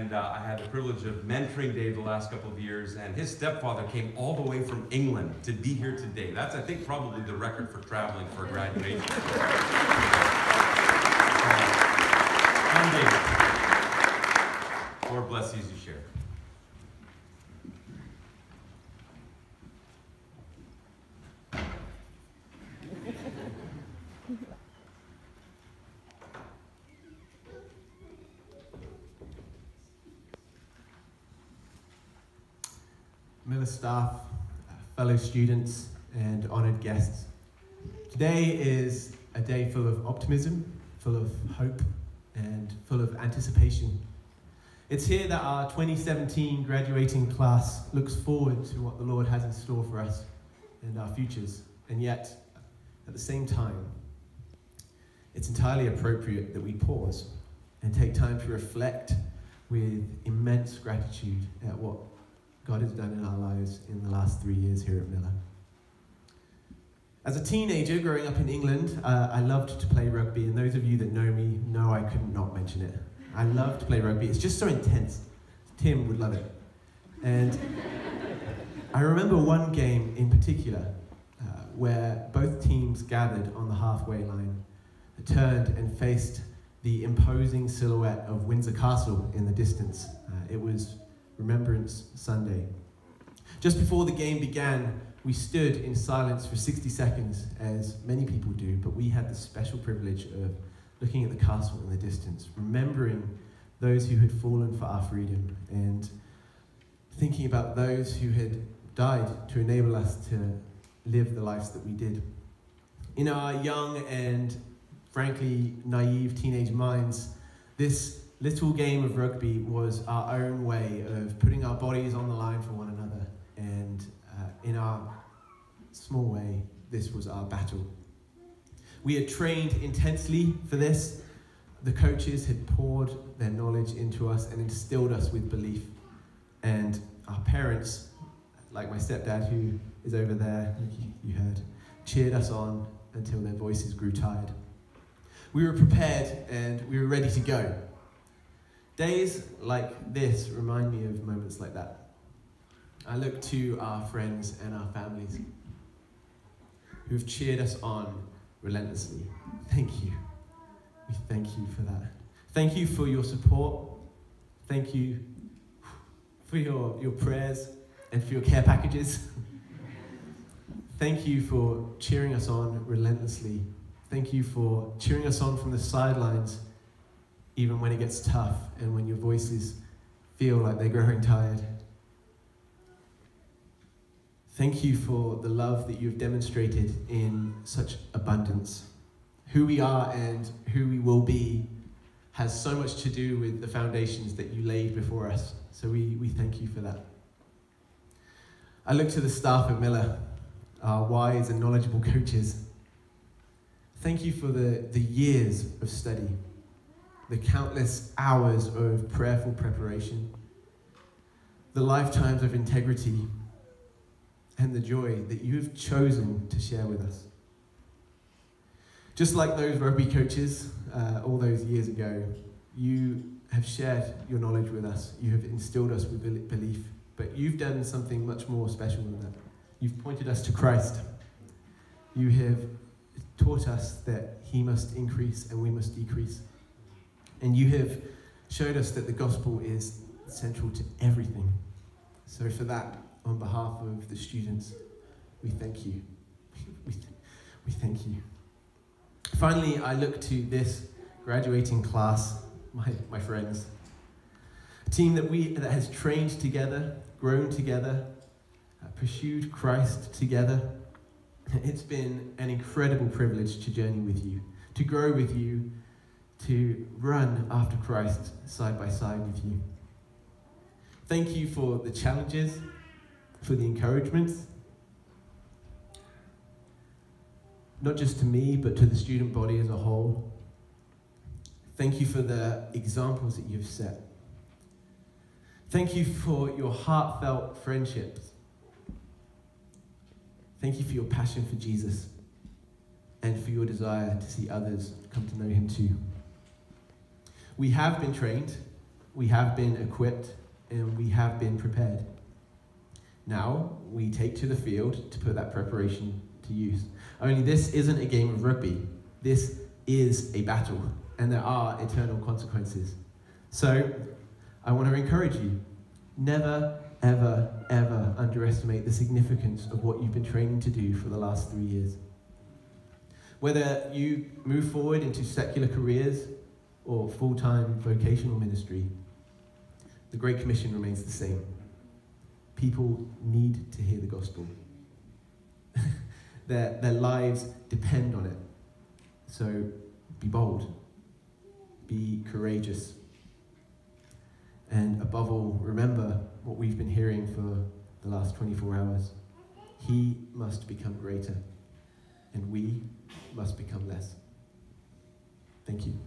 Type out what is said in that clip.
and I had the privilege of mentoring Dave the last couple of years, and his stepfather came all the way from England to be here today. That's, I think, probably the record for traveling for a graduation. Come, Dave. Lord bless you as you share. Millar staff, fellow students, and honoured guests. Today is a day full of optimism, full of hope, and full of anticipation. It's here that our 2017 graduating class looks forward to what the Lord has in store for us and our futures. And yet, at the same time, it's entirely appropriate that we pause and take time to reflect with immense gratitude at what God has done in our lives in the last 3 years here at Millar. As a teenager growing up in England, I loved to play rugby, and those of you that know me know I couldn't not mention it. I love to play rugby. It's just so intense. Tim would love it. And I remember one game in particular where both teams gathered on the halfway line, turned and faced the imposing silhouette of Windsor Castle in the distance. It was Remembrance Sunday. Just before the game began, we stood in silence for 60 seconds, as many people do, but we had the special privilege of looking at the castle in the distance, remembering those who had fallen for our freedom, and thinking about those who had died to enable us to live the lives that we did. In our young and frankly naive teenage minds, this little game of rugby was our own way of putting our bodies on the line for one another, and in our small way, this was our battle. We had trained intensely for this. The coaches had poured their knowledge into us and instilled us with belief, and our parents, like my stepdad who is over there, you heard, cheered us on until their voices grew tired. We were prepared and we were ready to go. Days like this remind me of moments like that. I look to our friends and our families who have cheered us on relentlessly. Thank you. We thank you for that. Thank you for your support. Thank you for your prayers and for your care packages. Thank you for cheering us on relentlessly. Thank you for cheering us on from the sidelines, even when it gets tough and when your voices feel like they're growing tired. Thank you for the love that you've demonstrated in such abundance. Who we are and who we will be has so much to do with the foundations that you laid before us. So we thank you for that. I look to the staff at Millar, our wise and knowledgeable coaches. Thank you for the years of study, the countless hours of prayerful preparation, the lifetimes of integrity, and the joy that you have chosen to share with us. Just like those rugby coaches all those years ago, you have shared your knowledge with us. You have instilled us with belief, but you've done something much more special than that. You've pointed us to Christ. You have taught us that he must increase and we must decrease. And you have showed us that the gospel is central to everything. So for that, on behalf of the students, we thank you. We thank you. Finally, I look to this graduating class, my friends, a team that has trained together, grown together, pursued Christ together. It's been an incredible privilege to journey with you, to grow with you, to run after Christ side by side with you. Thank you for the challenges, for the encouragements, not just to me, but to the student body as a whole. Thank you for the examples that you've set. Thank you for your heartfelt friendships. Thank you for your passion for Jesus and for your desire to see others come to know him too. We have been trained, we have been equipped, and we have been prepared. Now, we take to the field to put that preparation to use. Only this isn't a game of rugby. This is a battle, and there are eternal consequences. So, I want to encourage you, never, ever, ever underestimate the significance of what you've been training to do for the last 3 years. Whether you move forward into secular careers or full-time vocational ministry, the Great Commission remains the same. People need to hear the gospel. Their lives depend on it. So be bold, be courageous, and above all, remember what we've been hearing for the last 24 hours. He must become greater, and we must become less. Thank you.